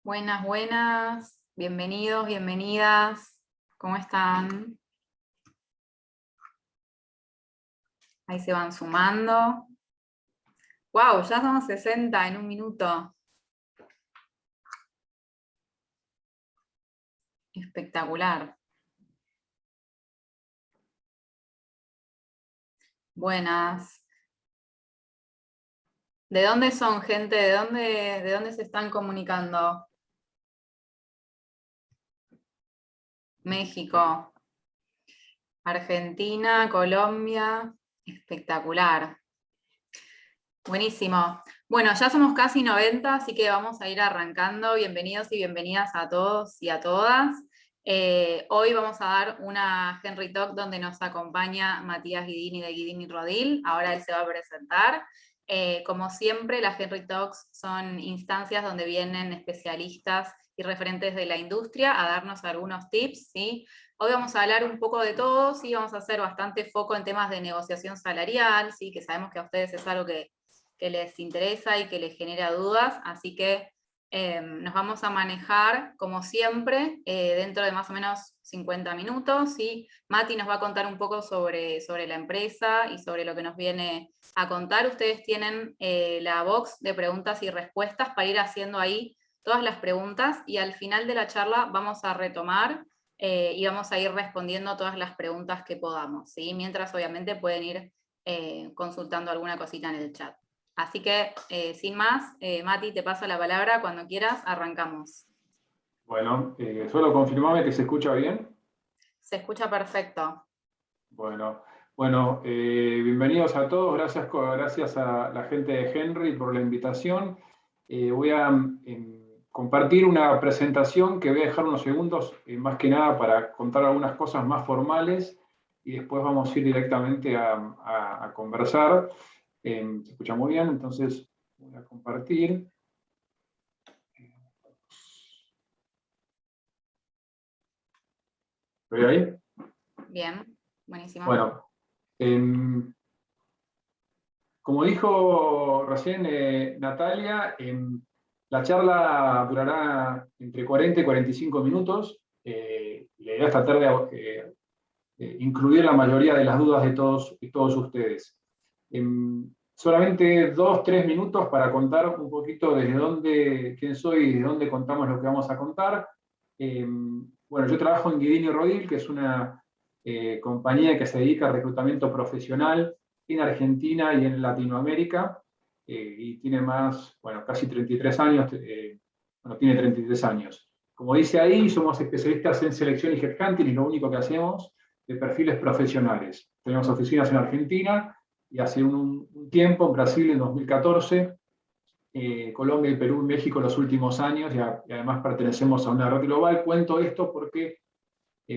Buenas, buenas, bienvenidos, bienvenidas, ¿cómo están? Ahí se van sumando. ¡Wow! Ya somos 60 en un minuto. Espectacular. Buenas. ¿De dónde son, gente? ¿De dónde se están comunicando? México, Argentina, Colombia. Espectacular. Buenísimo. Bueno, ya somos casi 90, así que vamos a ir arrancando. Bienvenidos y bienvenidas a todos y a todas. Hoy vamos a dar una Henry Talk donde nos acompaña Matías Guidini de Guidini Rodil. Ahora él se va a presentar. Como siempre, las Henry Talks son instancias donde vienen especialistas y referentes de la industria a darnos algunos tips, ¿sí? Hoy vamos a hablar un poco de todo, ¿sí? Vamos a hacer bastante foco en temas de negociación salarial, ¿sí? Que sabemos que a ustedes es algo que les interesa y que les genera dudas, así que nos vamos a manejar, como siempre, dentro de más o menos 50 minutos, ¿sí? Mati nos va a contar un poco sobre la empresa y sobre lo que nos viene a contar. Ustedes tienen la box de preguntas y respuestas para ir haciendo ahí todas las preguntas, y al final de la charla vamos a retomar y vamos a ir respondiendo todas las preguntas que podamos, ¿sí? Mientras, obviamente, pueden ir consultando alguna cosita en el chat. Así que, sin más, Mati, te paso la palabra. Cuando quieras, arrancamos. Bueno, solo confirmame que se escucha bien. Se escucha perfecto. Bueno, bienvenidos a todos. Gracias a la gente de Henry por la invitación. Voy a compartir una presentación que voy a dejar unos segundos, más que nada para contar algunas cosas más formales, y después vamos a ir directamente a conversar. Se escucha muy bien, entonces voy a compartir. ¿Estoy ahí? Bien, buenísimo. Bueno, como dijo recién Natalia, la charla durará entre 40 y 45 minutos. La idea es tratar de incluir la mayoría de las dudas de todos ustedes. Solamente 2-3 minutos para contar un poquito quién soy y de dónde contamos lo que vamos a contar. Bueno, yo trabajo en Guidini Rodil, que es una compañía que se dedica al reclutamiento profesional en Argentina y en Latinoamérica, y tiene casi 33 años, tiene 33 años. Como dice ahí, somos especialistas en selección y headhunting, y lo único que hacemos de perfiles profesionales. Tenemos oficinas en Argentina y hace un tiempo en Brasil en 2014, Colombia, y Perú y México en los últimos años, y además pertenecemos a una red global. Cuento esto porque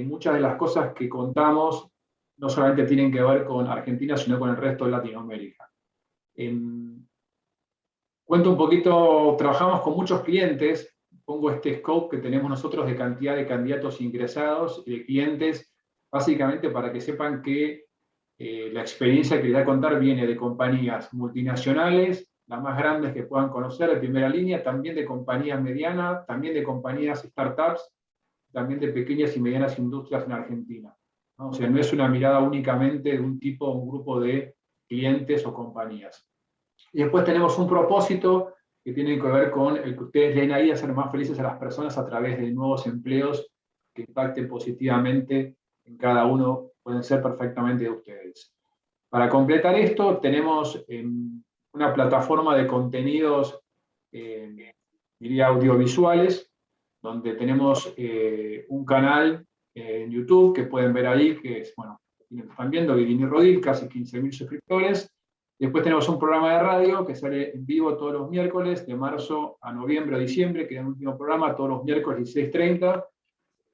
muchas de las cosas que contamos no solamente tienen que ver con Argentina, sino con el resto de Latinoamérica. Cuento un poquito, trabajamos con muchos clientes, pongo este scope que tenemos nosotros de cantidad de candidatos ingresados y de clientes, básicamente para que sepan que la experiencia que les voy a contar viene de compañías multinacionales, las más grandes que puedan conocer de primera línea, también de compañías medianas, también de compañías startups, también de pequeñas y medianas industrias en Argentina, ¿no? O sea, no es una mirada únicamente de un grupo de clientes o compañías. Y después tenemos un propósito que tiene que ver con el que ustedes leen ahí, hacer más felices a las personas a través de nuevos empleos que impacten positivamente en cada uno, pueden ser perfectamente de ustedes. Para completar esto, tenemos una plataforma de contenidos, diría audiovisuales, donde tenemos un canal en YouTube que pueden ver ahí, que es, bueno, están viendo, Guidini Rodil, casi 15.000 suscriptores. Después tenemos un programa de radio que sale en vivo todos los miércoles, de marzo a noviembre o diciembre, que es el último programa, todos los miércoles 16:30,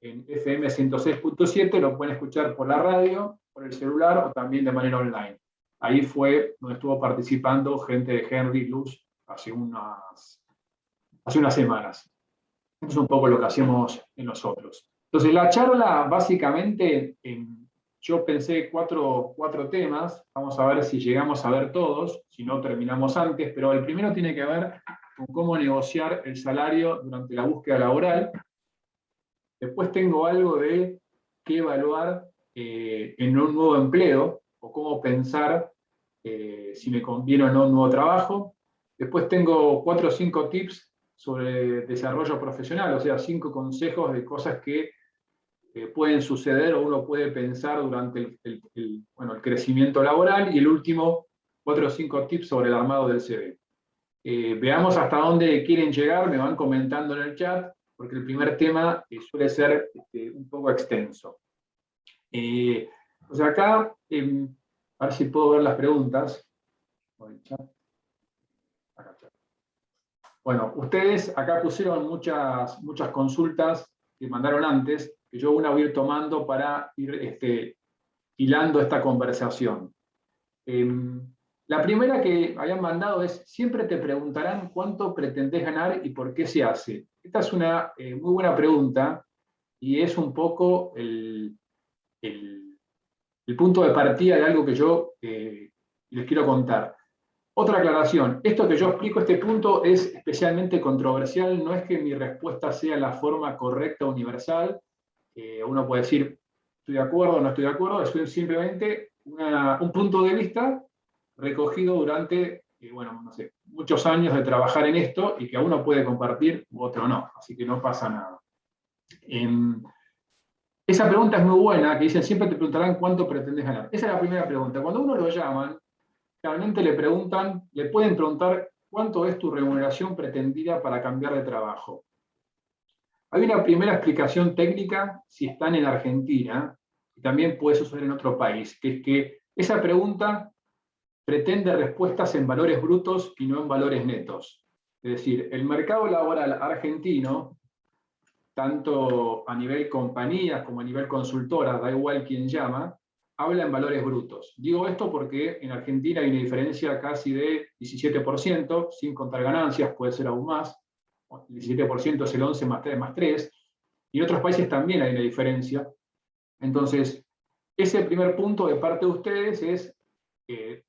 en FM 106.7, lo pueden escuchar por la radio, por el celular o también de manera online. Ahí fue donde estuvo participando gente de Henry Luz hace unas semanas. Esto es un poco lo que hacemos en nosotros. Entonces, la charla, básicamente, yo pensé cuatro temas. Vamos a ver si llegamos a ver todos, si no terminamos antes, pero el primero tiene que ver con cómo negociar el salario durante la búsqueda laboral. Después tengo algo de qué evaluar en un nuevo empleo, o cómo pensar si me conviene o no un nuevo trabajo. Después tengo 4 o 5 tips sobre desarrollo profesional, o sea, 5 consejos de cosas que pueden suceder o uno puede pensar durante bueno, el crecimiento laboral. Y el último, 4 o 5 tips sobre el armado del CV. Veamos hasta dónde quieren llegar, me van comentando en el chat, porque el primer tema suele ser un poco extenso. O sea, acá, a ver si puedo ver las preguntas. Bueno, ustedes acá pusieron muchas consultas que mandaron antes, que yo una voy a ir tomando para ir hilando esta conversación. La primera que habían mandado es: siempre te preguntarán cuánto pretendés ganar y por qué se hace. Esta es una muy buena pregunta, y es un poco el punto de partida de algo que yo les quiero contar. Otra aclaración: esto que yo explico, este punto, es especialmente controversial. No es que mi respuesta sea la forma correcta universal. Uno puede decir, estoy de acuerdo o no estoy de acuerdo. Es simplemente un punto de vista recogido durante, bueno, no sé, muchos años de trabajar en esto, y que uno puede compartir u otro no. Así que no pasa nada. Esa pregunta es muy buena, que dicen, siempre te preguntarán cuánto pretendes ganar. Esa es la primera pregunta. Cuando uno lo llaman, realmente le pueden preguntar cuánto es tu remuneración pretendida para cambiar de trabajo. Hay una primera explicación técnica si están en Argentina, y también puede suceder en otro país, que es que esa pregunta pretende respuestas en valores brutos y no en valores netos. Es decir, el mercado laboral argentino, tanto a nivel compañías como a nivel consultora, da igual quién llama, habla en valores brutos. Digo esto porque en Argentina hay una diferencia casi de 17%, sin contar ganancias, puede ser aún más. El 17% es el 11 más 3 más 3, y en otros países también hay una diferencia. Entonces, ese primer punto de parte de ustedes es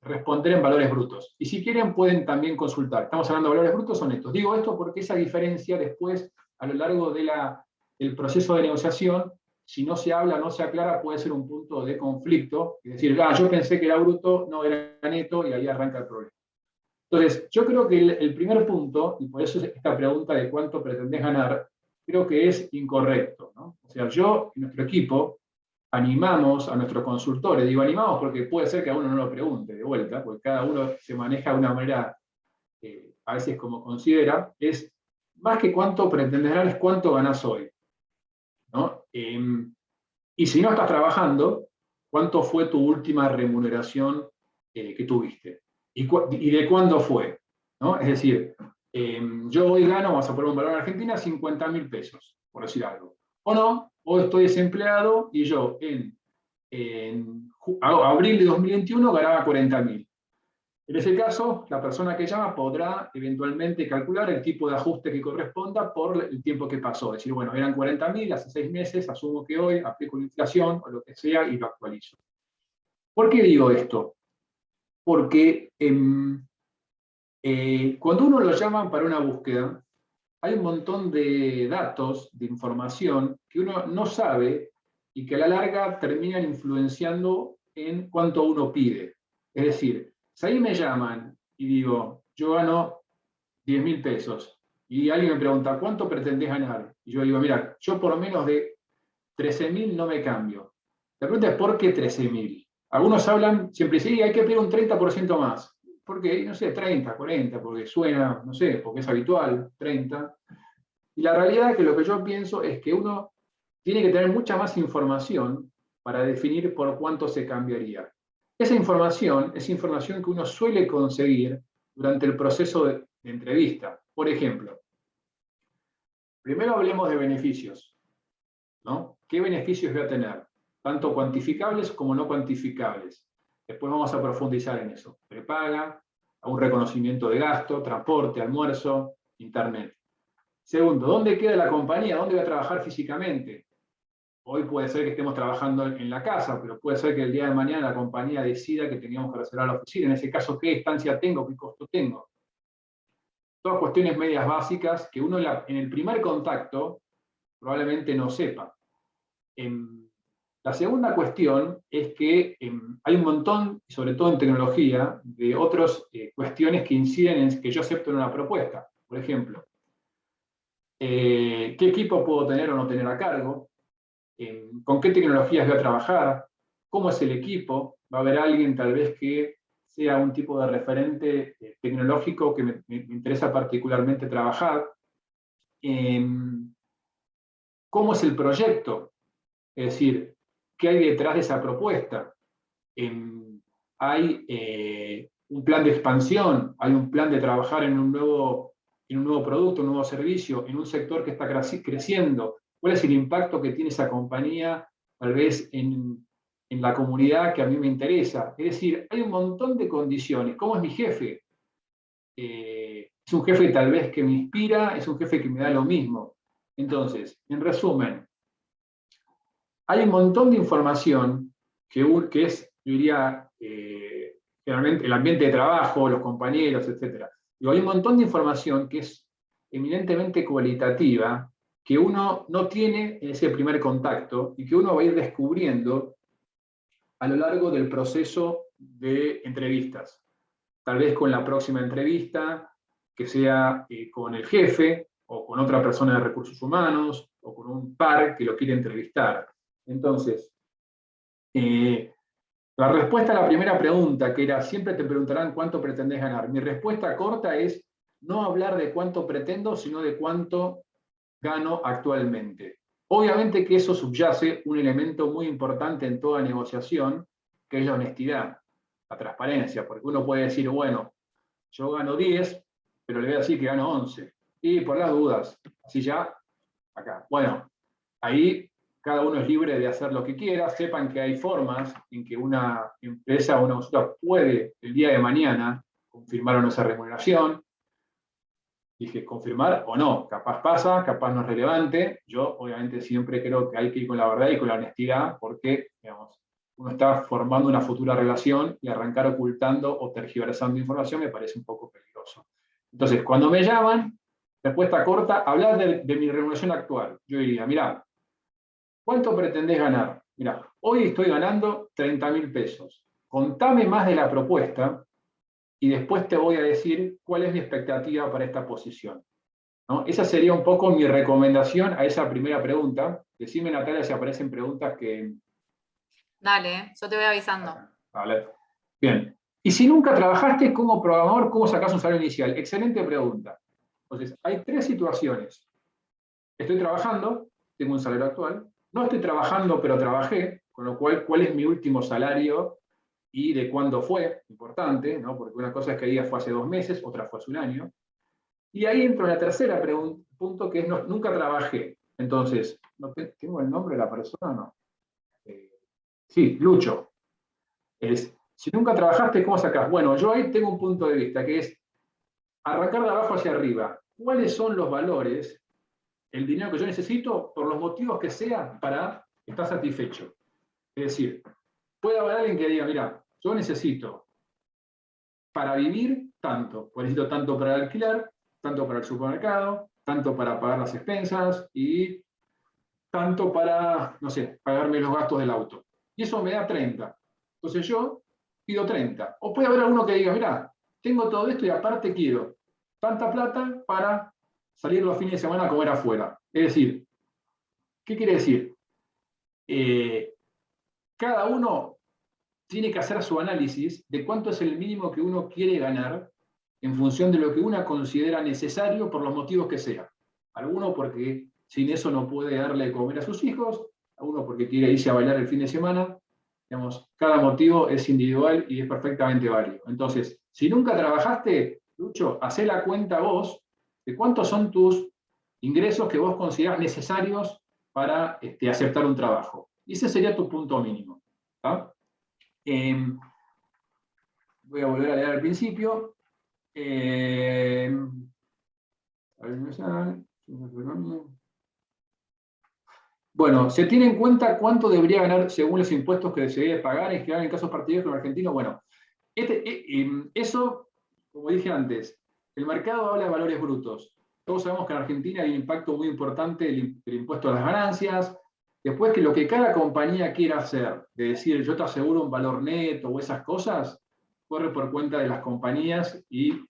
responder en valores brutos. Y si quieren, pueden también consultar. ¿Estamos hablando de valores brutos o netos? Digo esto porque esa diferencia después, a lo largo del proceso de negociación, si no se habla, no se aclara, puede ser un punto de conflicto. Es decir, yo pensé que era bruto, no era neto, y ahí arranca el problema. Entonces, yo creo que el primer punto, y por eso esta pregunta de cuánto pretendés ganar, creo que es incorrecto, ¿no? O sea, yo y nuestro equipo animamos a nuestros consultores. Digo animamos porque puede ser que a uno no lo pregunte de vuelta, porque cada uno se maneja de una manera, a veces como considera. Es más que cuánto pretendés ganar, es cuánto ganás hoy, ¿no? Y si no estás trabajando, ¿cuánto fue tu última remuneración que tuviste? ¿Y de cuándo fue? ¿No? Es decir, yo hoy gano, vamos a poner un valor en Argentina, 50.000 pesos, por decir algo. O no, o estoy desempleado y yo en abril de 2021 ganaba 40.000. En ese caso, la persona que llama podrá eventualmente calcular el tipo de ajuste que corresponda por el tiempo que pasó. Es decir, bueno, eran 40.000 hace 6 meses, asumo que hoy aplico la inflación o lo que sea y lo actualizo. ¿Por qué digo esto? Porque cuando uno lo llaman para una búsqueda, hay un montón de datos, de información, que uno no sabe y que a la larga terminan influenciando en cuánto uno pide. Es decir, si ahí me llaman y digo, yo gano 10.000 pesos, y alguien me pregunta, ¿cuánto pretendés ganar? Y yo digo, mira, yo por menos de 13.000 no me cambio. La pregunta es, ¿por qué 13.000? Algunos hablan, siempre dicen, sí, hay que pedir un 30% más. ¿Por qué? No sé, 30, 40, porque suena, no sé, porque es habitual, 30. Y la realidad es que lo que yo pienso es que uno tiene que tener mucha más información para definir por cuánto se cambiaría. Esa información es información que uno suele conseguir durante el proceso de entrevista. Por ejemplo, primero hablemos de beneficios, ¿no? ¿Qué beneficios voy a tener? Tanto cuantificables como no cuantificables. Después vamos a profundizar en eso. Prepaga, un reconocimiento de gasto, transporte, almuerzo, internet. Segundo, ¿dónde queda la compañía? ¿Dónde voy a trabajar físicamente? Hoy puede ser que estemos trabajando en la casa, pero puede ser que el día de mañana la compañía decida que teníamos que reservar la oficina. En ese caso, ¿qué distancia tengo? ¿Qué costo tengo? todas cuestiones medias básicas que uno en el primer contacto probablemente no sepa. La segunda cuestión es que hay un montón, sobre todo en tecnología, de otras cuestiones que inciden en que yo acepto en una propuesta. Por ejemplo, ¿qué equipo puedo tener o no tener a cargo? ¿Con qué tecnologías voy a trabajar? ¿Cómo es el equipo? ¿Va a haber alguien tal vez que sea un tipo de referente tecnológico que me interesa particularmente trabajar? ¿Cómo es el proyecto? Es decir, ¿qué hay detrás de esa propuesta? ¿Hay un plan de expansión? ¿Hay un plan de trabajar en un nuevo producto, un nuevo servicio, en un sector que está creciendo? ¿Cuál es el impacto que tiene esa compañía, tal vez, en la comunidad que a mí me interesa? Es decir, hay un montón de condiciones. ¿Cómo es mi jefe? ¿Es un jefe tal vez que me inspira? ¿Es un jefe que me da lo mismo? Entonces, en resumen, hay un montón de información que es, yo diría, generalmente el ambiente de trabajo, los compañeros, etc. Hay un montón de información que es eminentemente cualitativa, que uno no tiene en ese primer contacto y que uno va a ir descubriendo a lo largo del proceso de entrevistas. Tal vez con la próxima entrevista, que sea con el jefe, o con otra persona de recursos humanos, o con un par que lo quiere entrevistar. Entonces, la respuesta a la primera pregunta, que era, siempre te preguntarán cuánto pretendés ganar. Mi respuesta corta es, no hablar de cuánto pretendo, sino de cuánto gano actualmente. Obviamente que eso subyace un elemento muy importante en toda negociación, que es la honestidad, la transparencia, porque uno puede decir, bueno, yo gano 10, pero le voy a decir que gano 11. Y por las dudas, así ya, acá. Bueno, ahí cada uno es libre de hacer lo que quiera. Sepan que hay formas en que una empresa o una consulta puede el día de mañana confirmar o no esa remuneración. Dije, confirmar o no, capaz pasa, capaz no es relevante. Yo obviamente siempre creo que hay que ir con la verdad y con la honestidad, porque digamos, uno está formando una futura relación y arrancar ocultando o tergiversando información me parece un poco peligroso. Entonces, cuando me llaman, respuesta corta, hablar de mi remuneración actual. Yo diría, mira, ¿cuánto pretendés ganar? Mira, hoy estoy ganando 30.000 pesos. Contame más de la propuesta y después te voy a decir cuál es mi expectativa para esta posición, ¿no? Esa sería un poco mi recomendación a esa primera pregunta. Decime, Natalia, si aparecen preguntas que... Dale, yo te voy avisando. Vale. Bien. Y si nunca trabajaste como programador, ¿cómo sacás un salario inicial? Excelente pregunta. Entonces, hay tres situaciones. Estoy trabajando, tengo un salario actual. No estoy trabajando, pero trabajé, con lo cual, ¿cuál es mi último salario y de cuándo fue? Importante, ¿no? Porque una cosa es que diga fue hace 2 meses, otra fue hace un año. Y ahí entro en la tercera punto, que es nunca trabajé. Entonces, ¿no tengo el nombre de la persona? No. Sí, Lucho. Si nunca trabajaste, ¿cómo sacás? Bueno, yo ahí tengo un punto de vista, que es arrancar de abajo hacia arriba. ¿Cuáles son los valores, el dinero que yo necesito, por los motivos que sea, para estar satisfecho? Es decir, puede haber alguien que diga, mira, yo necesito para vivir tanto, pues necesito tanto para el alquiler, tanto para el supermercado, tanto para pagar las expensas y tanto para, no sé, pagarme los gastos del auto. Y eso me da 30. Entonces yo pido 30. O puede haber alguno que diga, mira, tengo todo esto y aparte quiero tanta plata para salir los fines de semana a comer afuera. Es decir, ¿qué quiere decir? Cada uno tiene que hacer su análisis de cuánto es el mínimo que uno quiere ganar en función de lo que uno considera necesario por los motivos que sea. Alguno porque sin eso no puede darle de comer a sus hijos, alguno porque quiere irse a bailar el fin de semana. Digamos, cada motivo es individual y es perfectamente válido. Entonces, si nunca trabajaste, Lucho, hacé la cuenta vos de cuántos son tus ingresos que vos considerás necesarios para aceptar un trabajo. Y ese sería tu punto mínimo. ¿Tá? Voy a volver a leer al principio. Bueno, se tiene en cuenta cuánto debería ganar según los impuestos que se debe pagar en general en casos particulares como argentino. Bueno, eso, como dije antes, El mercado habla de valores brutos. Todos sabemos que en Argentina hay un impacto muy importante del impuesto a las ganancias. Después que lo que cada compañía quiera hacer, de decir yo te aseguro un valor neto o esas cosas, corre por cuenta de las compañías y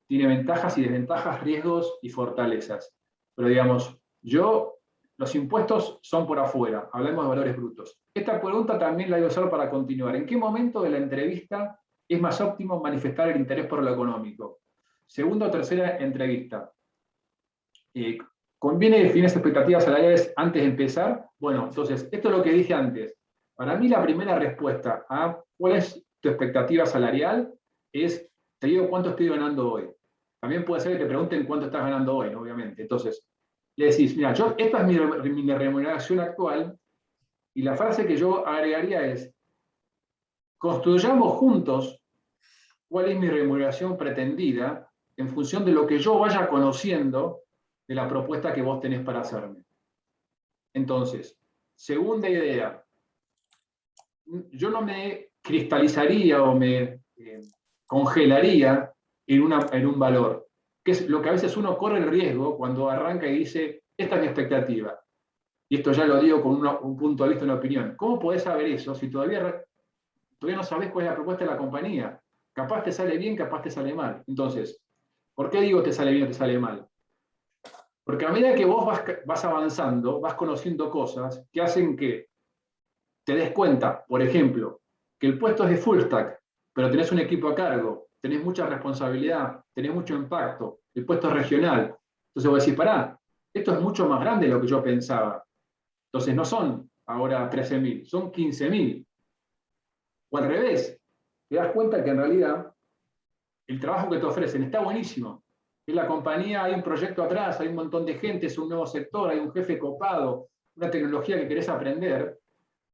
tiene ventajas y desventajas, riesgos y fortalezas. Pero digamos, los impuestos son por afuera, hablamos de valores brutos. Esta pregunta también la voy a usar para continuar. ¿En qué momento de la entrevista es más óptimo manifestar el interés por lo económico? Segunda o tercera entrevista. ¿Conviene definir las expectativas salariales antes de empezar? Bueno, entonces, esto es lo que dije antes. Para mí la primera respuesta a cuál es tu expectativa salarial es, te digo cuánto estoy ganando hoy. También puede ser que te pregunten cuánto estás ganando hoy, ¿no? Obviamente. Entonces, le decís, mira, esta es mi remuneración actual, y la frase que yo agregaría es, construyamos juntos cuál es mi remuneración pretendida en función de lo que yo vaya conociendo de la propuesta que vos tenés para hacerme. Entonces, segunda idea, yo no me cristalizaría o me congelaría en un valor, que es lo que a veces uno corre el riesgo cuando arranca y dice, esta es mi expectativa. Y esto ya lo digo con un punto de vista, una opinión. ¿Cómo podés saber eso si todavía no sabés cuál es la propuesta de la compañía? Capaz te sale bien, capaz te sale mal. Entonces, ¿por qué digo te sale bien o te sale mal? Porque a medida que vos vas avanzando, vas conociendo cosas que hacen que te des cuenta, por ejemplo, que el puesto es de full stack, pero tenés un equipo a cargo, tenés mucha responsabilidad, tenés mucho impacto, el puesto es regional. Entonces vos decís, pará, esto es mucho más grande de lo que yo pensaba. Entonces no son ahora 13.000, son 15.000. O al revés, te das cuenta que en realidad el trabajo que te ofrecen está buenísimo. En la compañía hay un proyecto atrás, hay un montón de gente, es un nuevo sector, hay un jefe copado, una tecnología que querés aprender.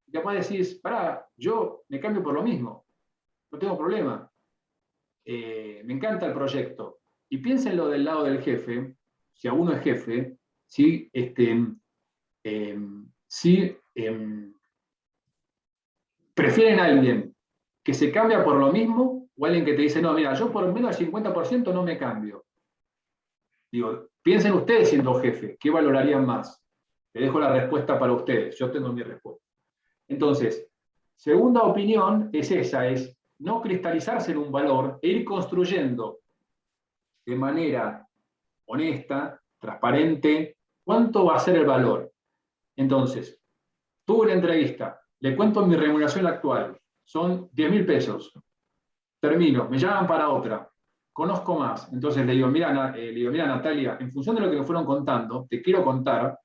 Y capaz decís, pará, yo me cambio por lo mismo, no tengo problema. Me encanta el proyecto. Y piénsenlo del lado del jefe, si a uno es jefe, si, prefieren a alguien que se cambia por lo mismo o alguien que te dice, no, mira, yo por menos del 50% no me cambio. Digo, piensen ustedes siendo jefe, ¿qué valorarían más? Le dejo la respuesta para ustedes, yo tengo mi respuesta. Entonces, segunda opinión es esa, es no cristalizarse en un valor e ir construyendo de manera honesta, transparente, cuánto va a ser el valor. Entonces, tuve una entrevista, le cuento mi remuneración actual, son 10.000 pesos. Termino, me llaman para otra, conozco más. Entonces le digo, mira, Natalia, en función de lo que me fueron contando, te quiero contar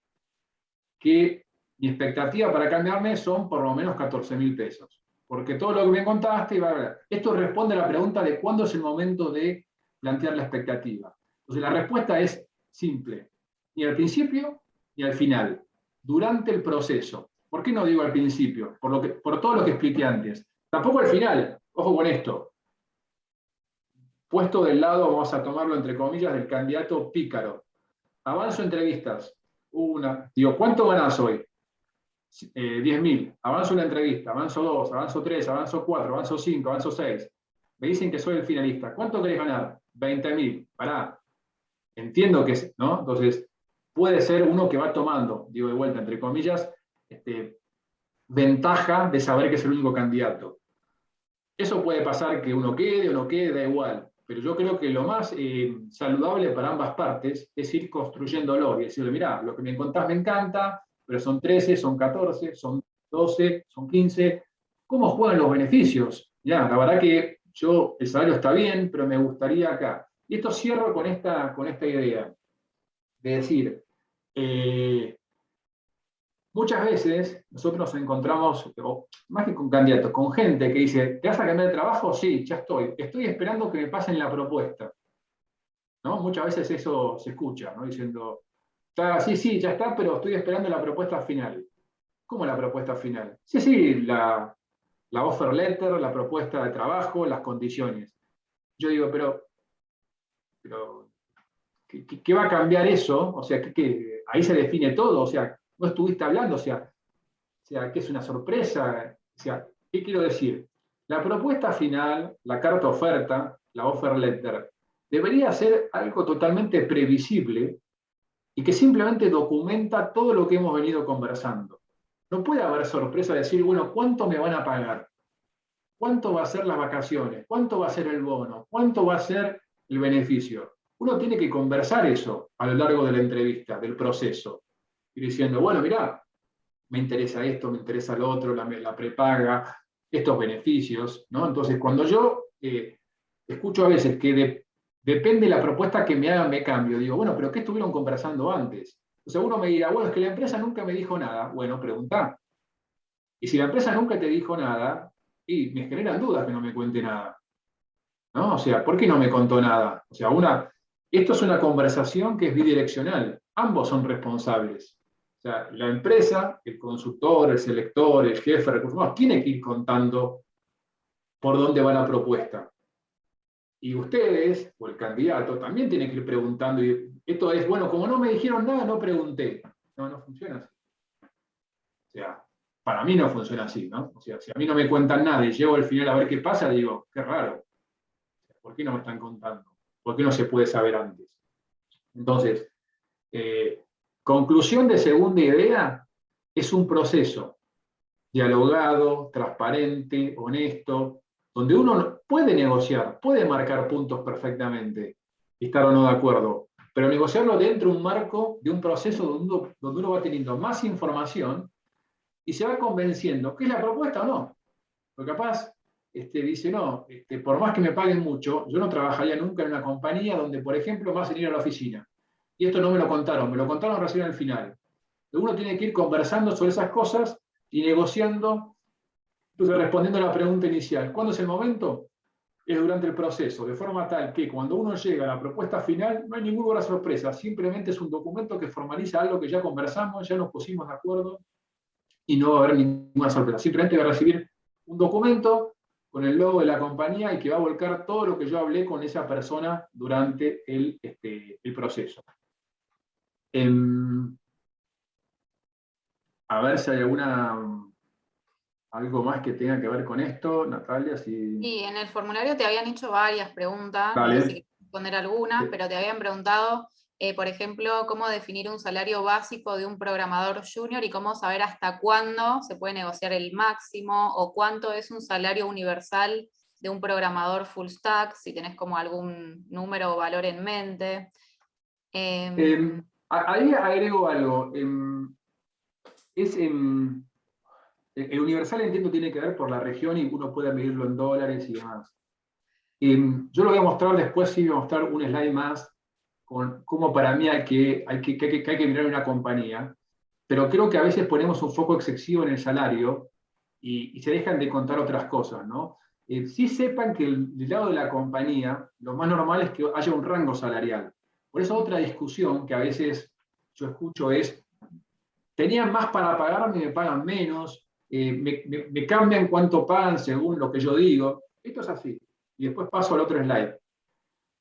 que mi expectativa para cambiarme son por lo menos 14.000 pesos. Porque todo lo que me contaste, esto responde a la pregunta de cuándo es el momento de plantear la expectativa. Entonces la respuesta es simple, ni al principio ni al final, durante el proceso. ¿Por qué no digo al principio? Por todo lo que expliqué antes. Tampoco al final, ojo con esto. Puesto del lado, vamos a tomarlo entre comillas, del candidato pícaro. Avanzo entrevistas. Digo, ¿cuánto ganás hoy? 10.000. Avanzo una entrevista, avanzo 2, avanzo 3, avanzo 4, avanzo 5, avanzo 6. Me dicen que soy el finalista. ¿Cuánto querés ganar? 20.000. Pará. Entiendo que es, ¿no? Entonces, puede ser uno que va tomando, digo de vuelta, entre comillas, ventaja de saber que es el único candidato. Eso puede pasar que uno quede o no quede, da igual. Pero yo creo que lo más saludable para ambas partes es ir construyéndolo y decirle, mirá, lo que me contás me encanta, pero son 13, son 14, son 12, son 15. ¿Cómo juegan los beneficios? Ya, la verdad que el salario está bien, pero me gustaría acá. Y esto cierro con esta idea de decir, muchas veces nosotros nos encontramos, más que con candidatos, con gente que dice, ¿te vas a cambiar de trabajo? Sí, ya estoy. Estoy esperando que me pasen la propuesta. ¿No? Muchas veces eso se escucha, ¿no? Diciendo, sí, ya está, pero estoy esperando la propuesta final. ¿Cómo la propuesta final? Sí, la offer letter, la propuesta de trabajo, las condiciones. Yo digo, pero ¿qué va a cambiar eso? O sea, ahí se define todo, o sea, no estuviste hablando, o sea, que es una sorpresa. O sea, ¿qué quiero decir? La propuesta final, la carta oferta, la offer letter, debería ser algo totalmente previsible y que simplemente documenta todo lo que hemos venido conversando. No puede haber sorpresa de decir, bueno, ¿cuánto me van a pagar? ¿Cuánto va a ser las vacaciones? ¿Cuánto va a ser el bono? ¿Cuánto va a ser el beneficio? Uno tiene que conversar eso a lo largo de la entrevista, del proceso. Ir diciendo, bueno, mirá, me interesa esto, me interesa lo otro, la prepaga, estos beneficios, ¿no? Entonces, cuando yo escucho a veces que depende de la propuesta que me hagan, me cambio, digo, bueno, pero ¿qué estuvieron conversando antes? O sea, uno me dirá, bueno, es que la empresa nunca me dijo nada. Bueno, preguntá. Y si la empresa nunca te dijo nada, y me generan dudas que no me cuente nada, ¿no? O sea, ¿por qué no me contó nada? O sea, esto es una conversación que es bidireccional. Ambos son responsables. O sea, la empresa, el consultor, el selector, el jefe de recursos humanos, tiene que ir contando por dónde va la propuesta. Y ustedes, o el candidato, también tienen que ir preguntando. Y esto es, bueno, como no me dijeron nada, no pregunté. No, no funciona así. O sea, para mí no funciona así, ¿no? O sea, si a mí no me cuentan nada y llego al final a ver qué pasa, digo, qué raro. ¿Por qué no me están contando? ¿Por qué no se puede saber antes? Entonces, conclusión de segunda idea, es un proceso dialogado, transparente, honesto, donde uno puede negociar, puede marcar puntos perfectamente, estar o no de acuerdo, pero negociarlo dentro de un marco, de un proceso donde uno va teniendo más información y se va convenciendo que es la propuesta o no. Porque capaz dice, no, por más que me paguen mucho, yo no trabajaría nunca en una compañía donde, por ejemplo, me hacen ir a la oficina. Y esto no me lo contaron recién al final. Uno tiene que ir conversando sobre esas cosas y negociando, entonces respondiendo a la pregunta inicial. ¿Cuándo es el momento? Es durante el proceso, de forma tal que cuando uno llega a la propuesta final, no hay ninguna sorpresa, simplemente es un documento que formaliza algo que ya conversamos, ya nos pusimos de acuerdo y no va a haber ninguna sorpresa. Simplemente va a recibir un documento con el logo de la compañía y que va a volcar todo lo que yo hablé con esa persona durante el proceso. A ver si hay algo más que tenga que ver con esto, Natalia. Y en el formulario te habían hecho varias preguntas, no sé si Dale. quieres responder algunas, pero te habían preguntado, por ejemplo, cómo definir un salario básico de un programador junior y cómo saber hasta cuándo se puede negociar el máximo, o cuánto es un salario universal de un programador full stack, si tenés como algún número o valor en mente. Ahí agrego algo. El universal, entiendo, tiene que ver por la región y uno puede medirlo en dólares y demás. Yo lo voy a mostrar después, sí voy a mostrar un slide más con cómo para mí hay que mirar una compañía, pero creo que a veces ponemos un foco excesivo en el salario y se dejan de contar otras cosas, ¿no? Sí sepan que del lado de la compañía, lo más normal es que haya un rango salarial. Por eso otra discusión que a veces yo escucho es, tenían más para pagarme y me pagan menos, me cambian cuánto pagan según lo que yo digo. Esto es así. Y después paso al otro slide.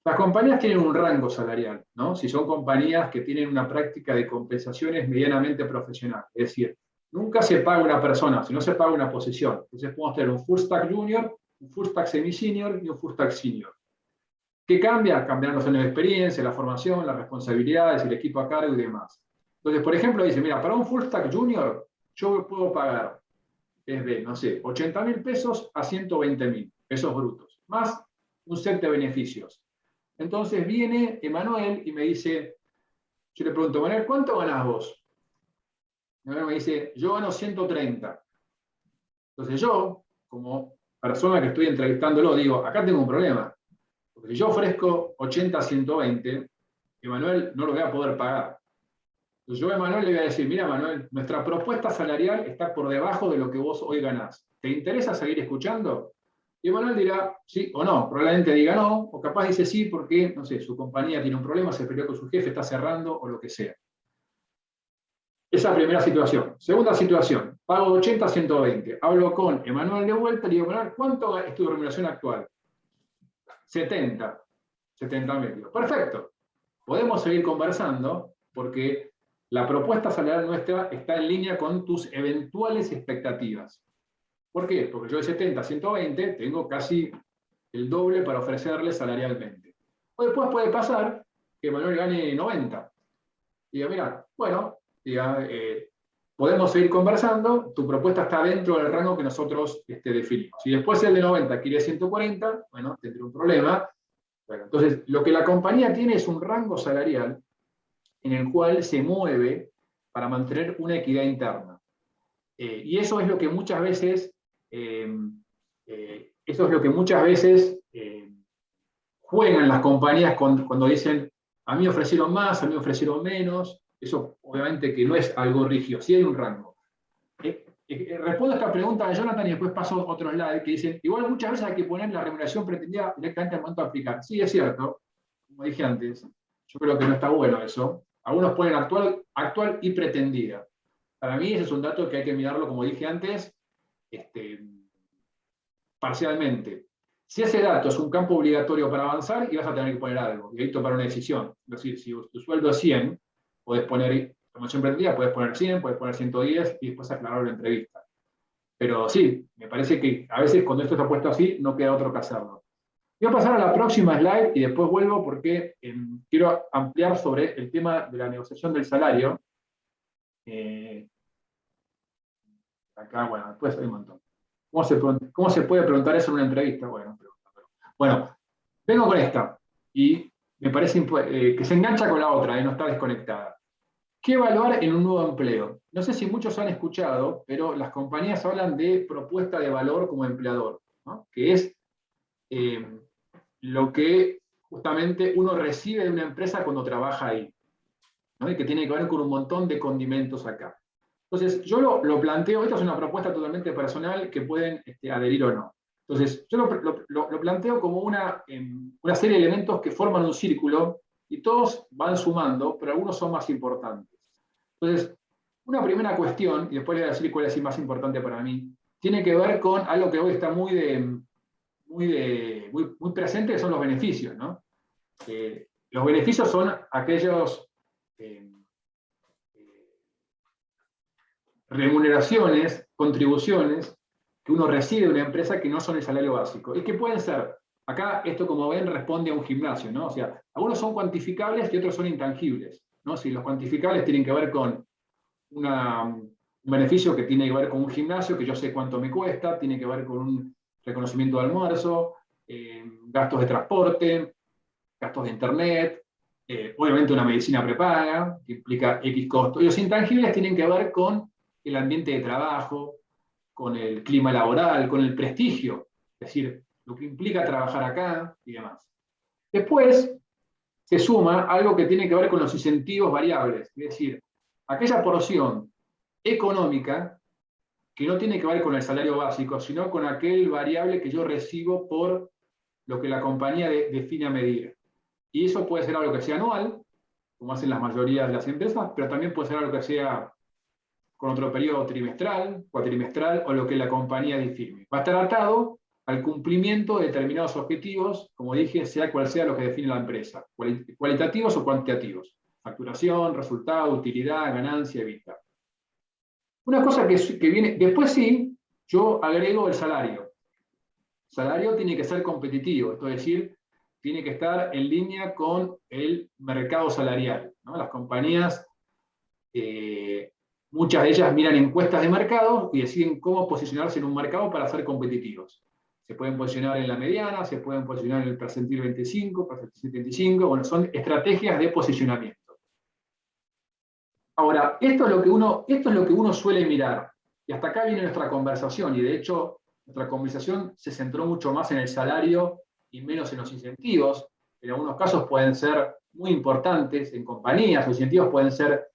Las compañías tienen un rango salarial, ¿no? Si son compañías que tienen una práctica de compensaciones medianamente profesional. Es decir, nunca se paga una persona, sino se paga una posición. Entonces podemos tener un full stack junior, un full stack semi-senior y un full stack senior. ¿Qué cambia? Cambian los años de experiencia, la formación, las responsabilidades, el equipo a cargo y demás. Entonces, por ejemplo, dice, mira, para un full stack junior, yo puedo pagar desde, no sé, 80.000 pesos a 120.000 pesos brutos, más un set de beneficios. Entonces viene Emanuel y me dice, yo le pregunto, Emanuel, ¿cuánto ganás vos? Emanuel me dice, yo gano 130. Entonces yo, como persona que estoy entrevistándolo, digo, acá tengo un problema. Porque si yo ofrezco 80 a 120, Emanuel no lo voy a poder pagar. Entonces yo a Emanuel le voy a decir, mira Emanuel, nuestra propuesta salarial está por debajo de lo que vos hoy ganás. ¿Te interesa seguir escuchando? Y Emanuel dirá sí o no, probablemente diga no, o capaz dice sí porque, no sé, su compañía tiene un problema, se peleó con su jefe, está cerrando o lo que sea. Esa primera situación. Segunda situación, pago 80 a 120. Hablo con Emanuel de vuelta y le digo, Emanuel, ¿cuánto es tu remuneración actual? 70. 70 medios. Perfecto. Podemos seguir conversando porque la propuesta salarial nuestra está en línea con tus eventuales expectativas. ¿Por qué? Porque yo de 70 a 120 tengo casi el doble para ofrecerle salarialmente. O después puede pasar que Manuel gane 90. Y diga, mira, bueno, diga, podemos seguir conversando, tu propuesta está dentro del rango que nosotros definimos. Si después el de 90 quiere 140, bueno, tendré un problema. Bueno, entonces, lo que la compañía tiene es un rango salarial en el cual se mueve para mantener una equidad interna. Y eso es lo que muchas veces, juegan las compañías cuando dicen, a mí me ofrecieron más, a mí me ofrecieron menos. Eso obviamente que no es algo rígido, sí hay un rango. Respondo a esta pregunta de Jonathan y después paso a otro slide que dicen, igual muchas veces hay que poner la remuneración pretendida directamente al momento de aplicar. Sí, es cierto, como dije antes, yo creo que no está bueno eso. Algunos ponen actual y pretendida. Para mí ese es un dato que hay que mirarlo, como dije antes, parcialmente. Si ese dato es un campo obligatorio para avanzar, y vas a tener que poner algo, y ahí tomar una decisión. Es decir, si tu sueldo es 100, podés poner, como siempre entendía, puedes poner 100, puedes poner 110 y después aclararlo en entrevista. Pero sí, me parece que a veces cuando esto está puesto así, no queda otro que hacerlo. Voy a pasar a la próxima slide y después vuelvo porque quiero ampliar sobre el tema de la negociación del salario. Acá, bueno, después hay un montón. ¿Cómo se puede preguntar eso en una entrevista? Bueno, vengo con esta y me parece que se engancha con la otra y no está desconectada. ¿Qué evaluar en un nuevo empleo? No sé si muchos han escuchado, pero las compañías hablan de propuesta de valor como empleador, ¿no? Que es lo que justamente uno recibe de una empresa cuando trabaja ahí, ¿no? Y que tiene que ver con un montón de condimentos acá. Entonces, yo lo planteo, esta es una propuesta totalmente personal que pueden adherir o no. Entonces, yo lo planteo como una serie de elementos que forman un círculo y todos van sumando, pero algunos son más importantes. Entonces, una primera cuestión, y después le voy a decir cuál es el más importante para mí, tiene que ver con algo que hoy está muy presente, que son los beneficios, ¿no? Los beneficios son aquellos remuneraciones, contribuciones que uno recibe de una empresa que no son el salario básico. Y que pueden ser, acá esto como ven responde a un gimnasio, ¿no? O sea, algunos son cuantificables y otros son intangibles, ¿no? Si los cuantificables tienen que ver con un beneficio que tiene que ver con un gimnasio, que yo sé cuánto me cuesta, tiene que ver con un reconocimiento de almuerzo, gastos de transporte, gastos de internet, obviamente una medicina prepaga, que implica X costo. Y los intangibles tienen que ver con el ambiente de trabajo, con el clima laboral, con el prestigio, es decir, lo que implica trabajar acá y demás. Después se suma algo que tiene que ver con los incentivos variables, es decir, aquella porción económica que no tiene que ver con el salario básico, sino con aquel variable que yo recibo por lo que la compañía define a medir. Y eso puede ser algo que sea anual, como hacen las mayorías de las empresas, pero también puede ser algo que sea con otro periodo trimestral, cuatrimestral o lo que la compañía define. Va a estar atado al cumplimiento de determinados objetivos, como dije, sea cual sea lo que define la empresa, cualitativos o cuantitativos. Facturación, resultado, utilidad, ganancia, EBITDA. Una cosa que viene, después sí, yo agrego el salario. El salario tiene que ser competitivo, esto es decir, tiene que estar en línea con el mercado salarial, ¿no? Las compañías, muchas de ellas miran encuestas de mercado y deciden cómo posicionarse en un mercado para ser competitivos. Se pueden posicionar en la mediana, se pueden posicionar en el percentil 25, percentil 75, bueno, son estrategias de posicionamiento. Ahora, esto es lo que uno suele mirar, y hasta acá viene nuestra conversación, y de hecho nuestra conversación se centró mucho más en el salario y menos en los incentivos. En algunos casos pueden ser muy importantes en compañías, los incentivos pueden ser,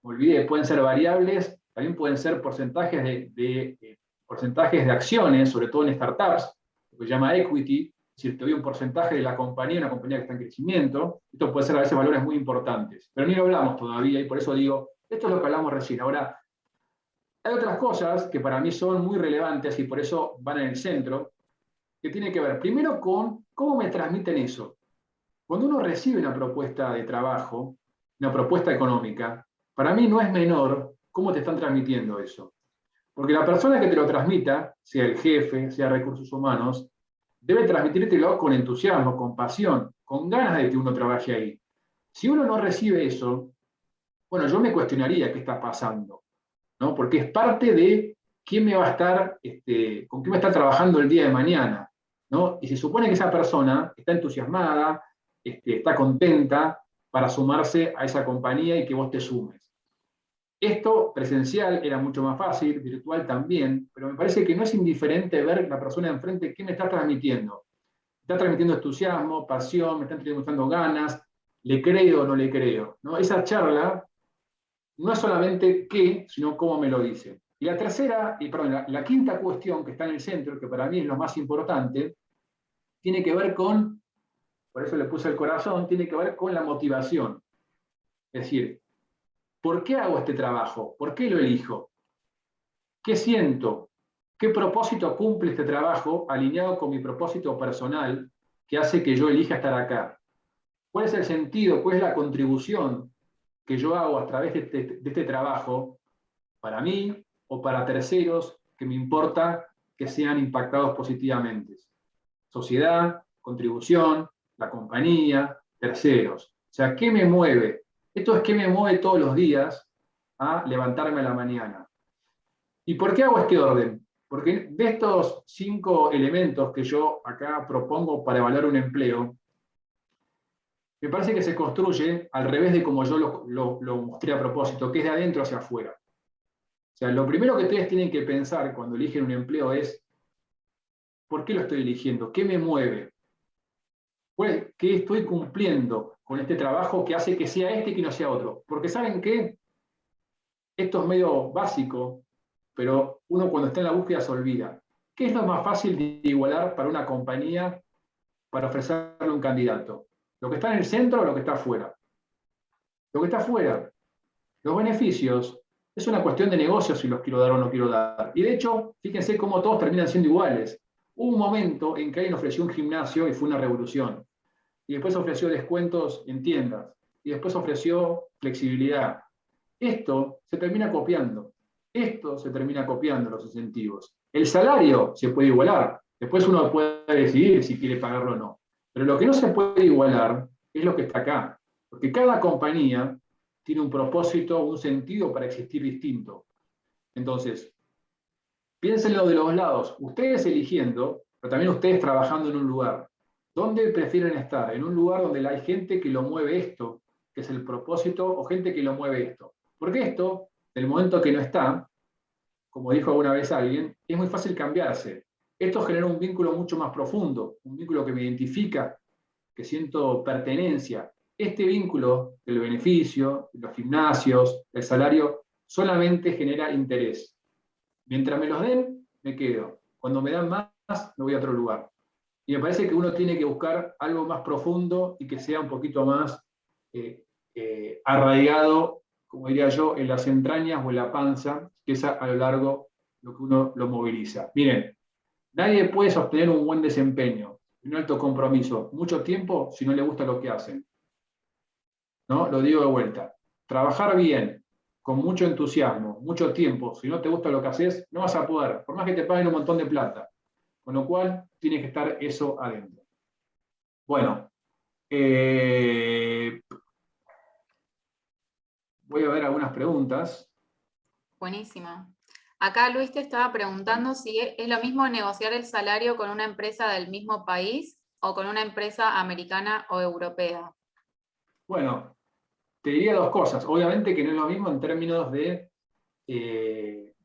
me olvidé, pueden ser variables, también pueden ser porcentajes porcentajes de acciones, sobre todo en startups, lo que se llama equity, es decir, te doy un porcentaje de la compañía, una compañía que está en crecimiento. Esto puede ser a veces valores muy importantes, pero ni lo hablamos todavía, y por eso digo, esto es lo que hablamos recién. Ahora, hay otras cosas que para mí son muy relevantes y por eso van en el centro, que tiene que ver primero con cómo me transmiten eso. Cuando uno recibe una propuesta de trabajo, una propuesta económica, para mí no es menor cómo te están transmitiendo eso. Porque la persona que te lo transmita, sea el jefe, sea recursos humanos, debe transmitírtelo con entusiasmo, con pasión. con ganas de que uno trabaje ahí. Si uno no recibe eso, bueno, yo me cuestionaría qué está pasando, ¿no? Porque es parte de quién me va a estar, con quién me está trabajando el día de mañana, ¿no? Y se supone que esa persona está entusiasmada, está contenta para sumarse a esa compañía y que vos te sumes. Esto presencial era mucho más fácil, virtual también, pero me parece que no es indiferente ver la persona de enfrente qué me está transmitiendo. Está transmitiendo entusiasmo, pasión, me está transmitiendo ganas, le creo o no le creo, ¿no? Esa charla no es solamente qué, sino cómo me lo dice. Y la tercera, perdón, la quinta cuestión que está en el centro, que para mí es lo más importante, tiene que ver con, por eso le puse el corazón, tiene que ver con la motivación. Es decir, ¿por qué hago este trabajo? ¿Por qué lo elijo? ¿Qué siento? ¿Qué propósito cumple este trabajo alineado con mi propósito personal que hace que yo elija estar acá? ¿Cuál es el sentido? ¿Cuál es la contribución que yo hago a través de este trabajo para mí o para terceros que me importa que sean impactados positivamente? Sociedad, contribución, la compañía, terceros. O sea, ¿qué me mueve? Esto es qué me mueve todos los días a levantarme a la mañana. ¿Y por qué hago este orden? Porque de estos 5 elementos que yo acá propongo para evaluar un empleo, me parece que se construye al revés de como yo lo mostré a propósito, que es de adentro hacia afuera. O sea, lo primero que ustedes tienen que pensar cuando eligen un empleo es, ¿por qué lo estoy eligiendo? ¿Qué me mueve? ¿Qué estoy cumpliendo con este trabajo que hace que sea este y que no sea otro? Porque ¿saben qué? Esto es medio básico, pero uno cuando está en la búsqueda se olvida. ¿Qué es lo más fácil de igualar para una compañía para ofrecerle a un candidato? ¿Lo que está en el centro o lo que está afuera? Lo que está afuera. Los beneficios es una cuestión de negocio si los quiero dar o no quiero dar. Y de hecho, fíjense cómo todos terminan siendo iguales. Hubo un momento en que alguien ofreció un gimnasio y fue una revolución. Y después ofreció descuentos en tiendas. Y después ofreció flexibilidad. Esto se termina copiando. Esto se termina copiando los incentivos. El salario se puede igualar. Después uno puede decidir si quiere pagarlo o no. Pero lo que no se puede igualar es lo que está acá. Porque cada compañía tiene un propósito, un sentido para existir distinto. Entonces, piénsenlo de los lados. Ustedes eligiendo, pero también ustedes trabajando en un lugar. ¿Dónde prefieren estar? En un lugar donde hay gente que lo mueve esto, que es el propósito, o gente que lo mueve esto. Porque esto, del momento que no está, como dijo alguna vez alguien, es muy fácil cambiarse. Esto genera un vínculo mucho más profundo, un vínculo que me identifica, que siento pertenencia. Este vínculo del beneficio, de los gimnasios, del salario, solamente genera interés. Mientras me los den, me quedo. Cuando me dan más, me voy a otro lugar. Y me parece que uno tiene que buscar algo más profundo y que sea un poquito más arraigado, como diría yo, en las entrañas o en la panza, que es a lo largo lo que uno lo moviliza. Miren, nadie puede sostener un buen desempeño, un alto compromiso, mucho tiempo si no le gusta lo que hacen. ¿No? Lo digo de vuelta. Trabajar bien, con mucho entusiasmo, mucho tiempo, si no te gusta lo que haces, no vas a poder, por más que te paguen un montón de plata. Con lo cual, tiene que estar eso adentro. Bueno, voy a ver algunas preguntas. Buenísimo. Acá Luis te estaba preguntando si es lo mismo negociar el salario con una empresa del mismo país o con una empresa americana o europea. Bueno, te diría 2 cosas. Obviamente que no es lo mismo en términos de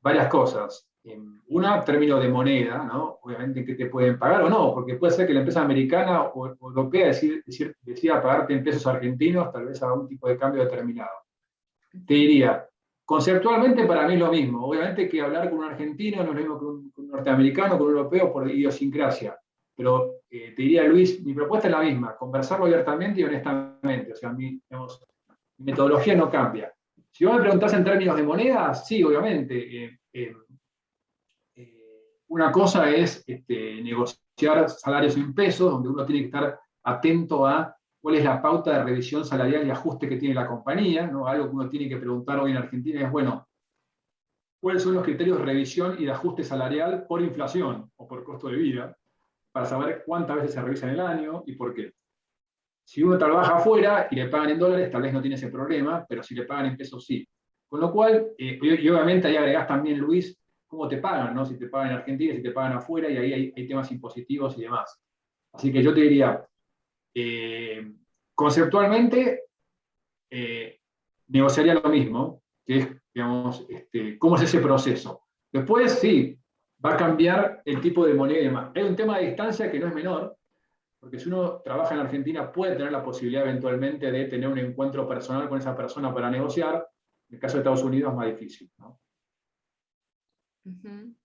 varias cosas. Una, término de moneda, ¿no? Obviamente que te pueden pagar o no, porque puede ser que la empresa americana o europea decida pagarte en pesos argentinos, tal vez a un tipo de cambio determinado. Te diría, conceptualmente para mí es lo mismo. Obviamente que hablar con un argentino no es lo mismo que un norteamericano, con un europeo por idiosincrasia. Pero te diría, Luis, mi propuesta es la misma, conversarlo abiertamente y honestamente. O sea, mi metodología no cambia. Si vos me preguntás en términos de monedas, sí, obviamente. Una cosa es negociar salarios en pesos, donde uno tiene que estar atento a cuál es la pauta de revisión salarial y ajuste que tiene la compañía, ¿no? Algo que uno tiene que preguntar hoy en Argentina es, bueno, ¿cuáles son los criterios de revisión y de ajuste salarial por inflación o por costo de vida? Para saber cuántas veces se revisa en el año y por qué. Si uno trabaja afuera y le pagan en dólares, tal vez no tiene ese problema, pero si le pagan en pesos, sí. Con lo cual, y obviamente ahí agregás también, Luis, cómo te pagan, ¿no? Si te pagan en Argentina, si te pagan afuera, y ahí hay temas impositivos y demás. Así que yo te diría, conceptualmente, negociaría lo mismo, que es, digamos, cómo es ese proceso. Después, sí, va a cambiar el tipo de moneda y demás. Hay un tema de distancia que no es menor, porque si uno trabaja en Argentina puede tener la posibilidad eventualmente de tener un encuentro personal con esa persona para negociar. En el caso de Estados Unidos es más difícil, ¿no? Ujú.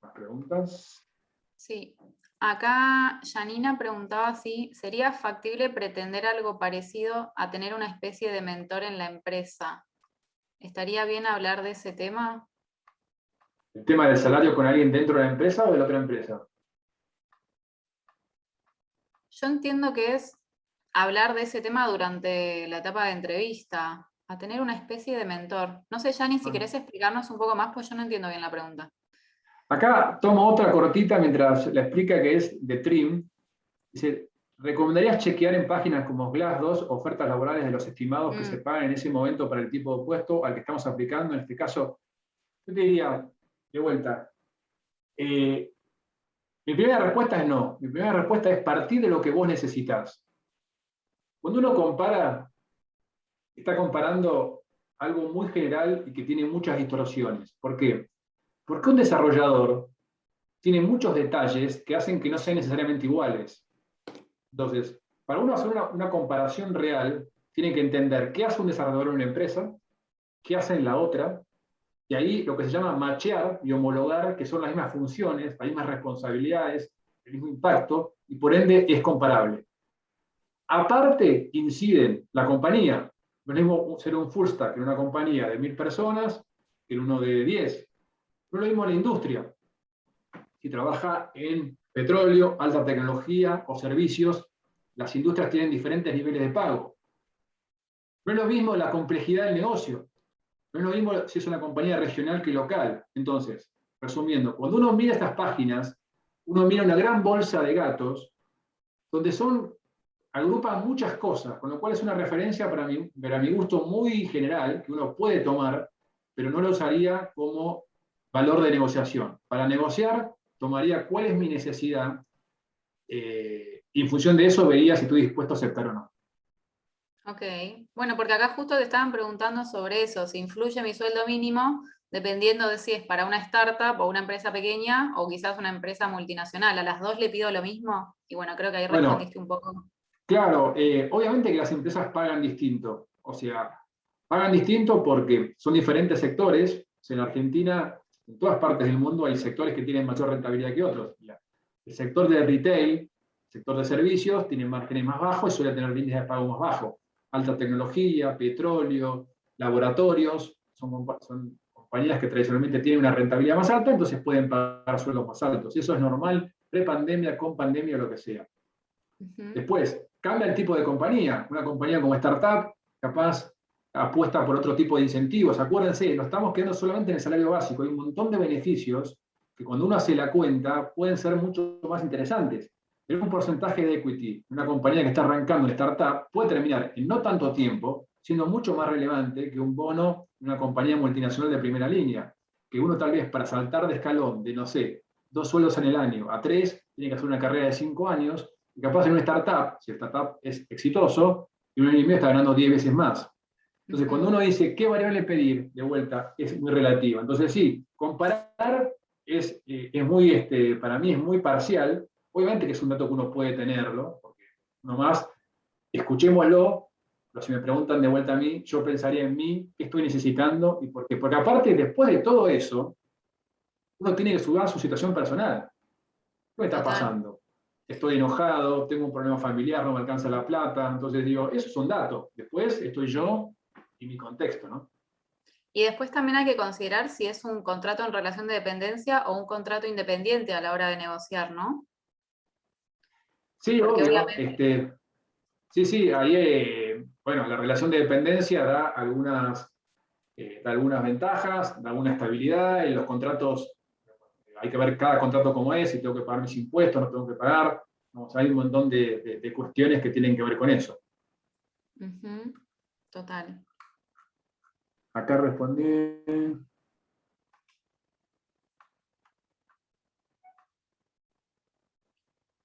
¿Más preguntas? Sí. Acá Janina preguntaba si sería factible pretender algo parecido a tener una especie de mentor en la empresa. ¿Estaría bien hablar de ese tema? ¿El tema del salario con alguien dentro de la empresa o de la otra empresa? Yo entiendo que es hablar de ese tema durante la etapa de entrevista, a tener una especie de mentor. No sé, Jani, si querés explicarnos un poco más, pues yo no entiendo bien la pregunta. Acá tomo otra cortita mientras la explica, que es de Trim. Dice, ¿recomendarías chequear en páginas como Glassdoor ofertas laborales de los estimados que se pagan en ese momento para el tipo de puesto al que estamos aplicando? En este caso, yo te diría, de vuelta, mi primera respuesta es no. Mi primera respuesta es partir de lo que vos necesitas. Cuando uno compara, está comparando algo muy general y que tiene muchas distorsiones. ¿Por qué? Porque un desarrollador tiene muchos detalles que hacen que no sean necesariamente iguales. Entonces, para uno hacer una comparación real, tiene que entender qué hace un desarrollador en una empresa, qué hace en la otra, y ahí lo que se llama machear y homologar, que son las mismas funciones, las mismas responsabilidades, el mismo impacto, y por ende es comparable. Aparte, inciden la compañía. No es lo mismo ser un full stack en una compañía de 1000 personas que en uno de 10. No es lo mismo la industria. Si trabaja en petróleo, alta tecnología o servicios, las industrias tienen diferentes niveles de pago. No es lo mismo la complejidad del negocio. No es lo mismo si es una compañía regional que local. Entonces, resumiendo, cuando uno mira estas páginas, uno mira una gran bolsa de gatos donde agrupan muchas cosas, con lo cual es una referencia para mi gusto muy general, que uno puede tomar, pero no lo usaría como valor de negociación. Para negociar, tomaría cuál es mi necesidad, y en función de eso vería si estoy dispuesto a aceptar o no. Ok, bueno, porque acá justo te estaban preguntando sobre eso, si influye mi sueldo mínimo, dependiendo de si es para una startup o una empresa pequeña o quizás una empresa multinacional. ¿A las dos le pido lo mismo? Y bueno, creo que ahí Bueno, respondiste un poco. claro, obviamente que las empresas pagan distinto, o sea, pagan distinto porque son diferentes sectores. O sea, en Argentina, en todas partes del mundo hay sectores que tienen mayor rentabilidad que otros. El sector de retail, el sector de servicios, tiene márgenes más bajos y suele tener índices de pago más bajos. Alta tecnología, petróleo, laboratorios, son compañías que tradicionalmente tienen una rentabilidad más alta, entonces pueden pagar sueldos más altos. Y eso es normal, pre-pandemia, con pandemia, lo que sea. Después, cambia el tipo de compañía. Una compañía como startup, capaz apuesta por otro tipo de incentivos. Acuérdense, no estamos quedando solamente en el salario básico. Hay un montón de beneficios que cuando uno hace la cuenta pueden ser mucho más interesantes. Tener un porcentaje de equity, una compañía que está arrancando en startup, puede terminar en no tanto tiempo siendo mucho más relevante que un bono de una compañía multinacional de primera línea. Que uno tal vez para saltar de escalón de, no sé, 2 sueldos en el año a 3, tiene que hacer una carrera de 5 años, y capaz en una startup, si el startup es exitoso, en un año y medio está ganando 10 veces más. Entonces, cuando uno dice qué variable pedir, de vuelta, es muy relativa. Entonces, sí, comparar es muy, para mí es muy parcial. Obviamente que es un dato que uno puede tenerlo, porque nomás escuchémoslo, pero si me preguntan de vuelta a mí, yo pensaría en mí, qué estoy necesitando y por qué. Porque aparte, después de todo eso, uno tiene que sudar su situación personal. ¿Qué me está Total. pasando? Estoy enojado, tengo un problema familiar, no me alcanza la plata. Entonces digo, eso es un dato. Después estoy yo y mi contexto, ¿no? Y después también hay que considerar si es un contrato en relación de dependencia o un contrato independiente a la hora de negociar, ¿no? Sí, Porque obvio. obviamente, Sí, sí, ahí, bueno, la relación de dependencia da algunas ventajas, da alguna estabilidad. En los contratos hay que ver cada contrato cómo es, si tengo que pagar mis impuestos, no tengo que pagar. Vamos, hay un montón de cuestiones que tienen que ver con eso. Total. Acá respondí.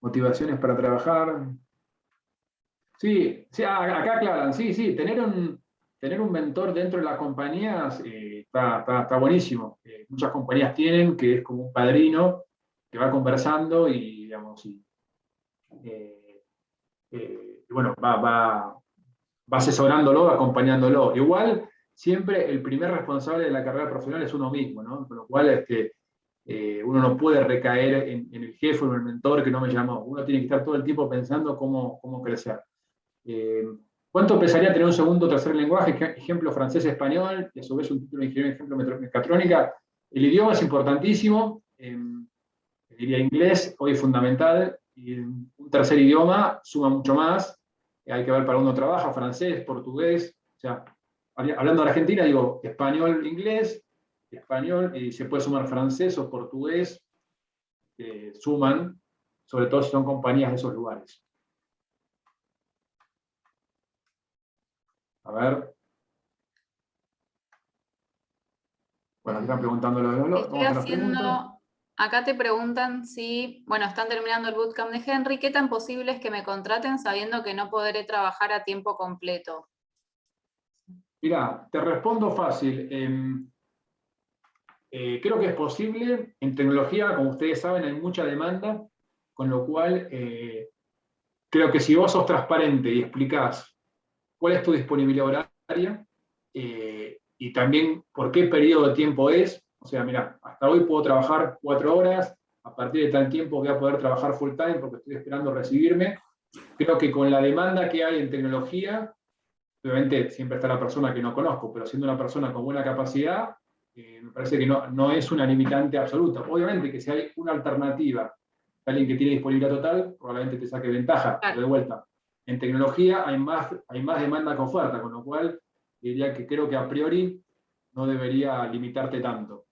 Motivaciones para trabajar. Sí, sí, acá aclaran, sí, sí, tener un mentor dentro de las compañías está buenísimo. Muchas compañías tienen, que es como un padrino que va conversando y, digamos, eh, bueno, va asesorándolo, acompañándolo. Igual, siempre el primer responsable de la carrera profesional es uno mismo, ¿no? Con lo cual, uno no puede recaer en el jefe o en el mentor que no me llamó. Uno tiene que estar todo el tiempo pensando cómo crecer. ¿Cuánto pesaría tener un segundo o tercer lenguaje? Ejemplo francés-español, y a su vez un título de ingeniería en ejemplo mecatrónica. El idioma es importantísimo. Diría inglés, hoy es fundamental. Y un tercer idioma suma mucho más. Hay que ver para uno trabaja, francés, portugués. O sea, hablando de Argentina, digo español, inglés, español, y se puede sumar francés o portugués. Suman, sobre todo si son compañías de esos lugares. A ver. Bueno, están preguntando lo de los. Estoy Vamos a las preguntas. haciendo, acá te preguntan si, bueno, están terminando el bootcamp de Henry, ¿qué tan posible es que me contraten sabiendo que no podré trabajar a tiempo completo? Mirá, te respondo fácil. Creo que es posible. En tecnología, como ustedes saben, hay mucha demanda, con lo cual creo que si vos sos transparente y explicás cuál es tu disponibilidad horaria y también por qué periodo de tiempo es, o sea, mira, hasta hoy puedo trabajar 4 horas, a partir de tal tiempo voy a poder trabajar full time porque estoy esperando recibirme. Creo que con la demanda que hay en tecnología, obviamente siempre está la persona que no conozco, pero siendo una persona con buena capacidad, me parece que no es una limitante absoluta. Obviamente que si hay una alternativa, alguien que tiene disponibilidad total, probablemente te saque ventaja, pero de vuelta, en tecnología hay más demanda que oferta, con lo cual diría que creo que a priori no debería limitarte tanto.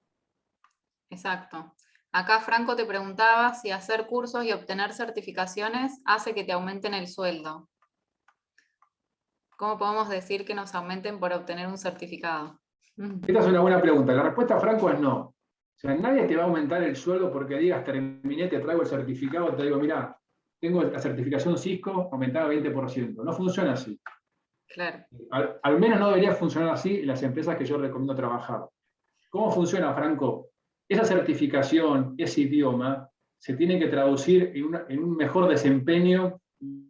Exacto. Acá Franco te preguntaba si hacer cursos y obtener certificaciones hace que te aumenten el sueldo. ¿Cómo podemos decir que nos aumenten por obtener un certificado? Esta es una buena pregunta. La respuesta, Franco, es no. O sea, nadie te va a aumentar el sueldo porque digas, terminé, te traigo el certificado, te digo, mira, tengo la certificación Cisco aumentada 20%. No funciona así. Claro. Al menos no debería funcionar así en las empresas que yo recomiendo trabajar. ¿Cómo funciona, Franco? Esa certificación, ese idioma, se tiene que traducir en un mejor desempeño,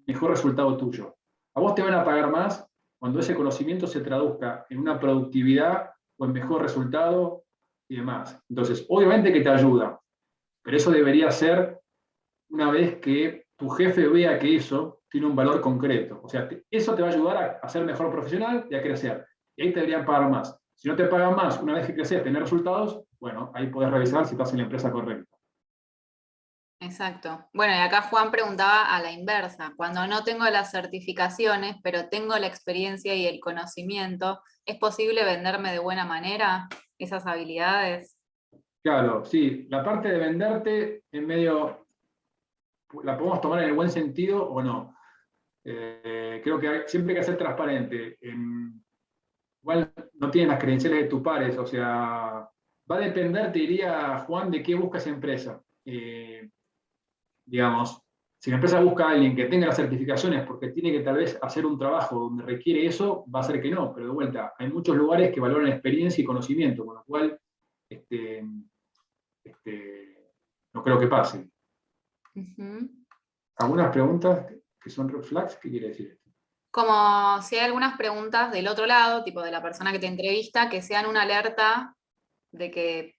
mejor resultado tuyo. A vos te van a pagar más cuando ese conocimiento se traduzca en una productividad o en mejor resultado y demás. Entonces, obviamente que te ayuda, pero eso debería ser una vez que tu jefe vea que eso tiene un valor concreto. O sea, eso te va a ayudar a ser mejor profesional y a crecer. Y ahí te deberían pagar más. Si no te pagan más, una vez que creces, tener resultados, bueno, ahí podés revisar si estás en la empresa correcta. Exacto. Bueno, y acá Juan preguntaba a la inversa. Cuando no tengo las certificaciones, pero tengo la experiencia y el conocimiento, ¿es posible venderme de buena manera esas habilidades? Claro, sí. La parte de venderte en medio, la podemos tomar en el buen sentido o no. Creo que siempre hay que ser transparente. Igual no tienes las credenciales de tus pares, o sea, va a depender, te diría, Juan, de qué busca esa empresa. Digamos, si la empresa busca a alguien que tenga las certificaciones porque tiene que tal vez hacer un trabajo donde requiere eso, va a ser que no, pero de vuelta, hay muchos lugares que valoran experiencia y conocimiento, con lo cual no creo que pase. ¿Algunas preguntas que son red flags? ¿Qué quiere decir esto? Como si hay algunas preguntas del otro lado, tipo de la persona que te entrevista, que sean una alerta de que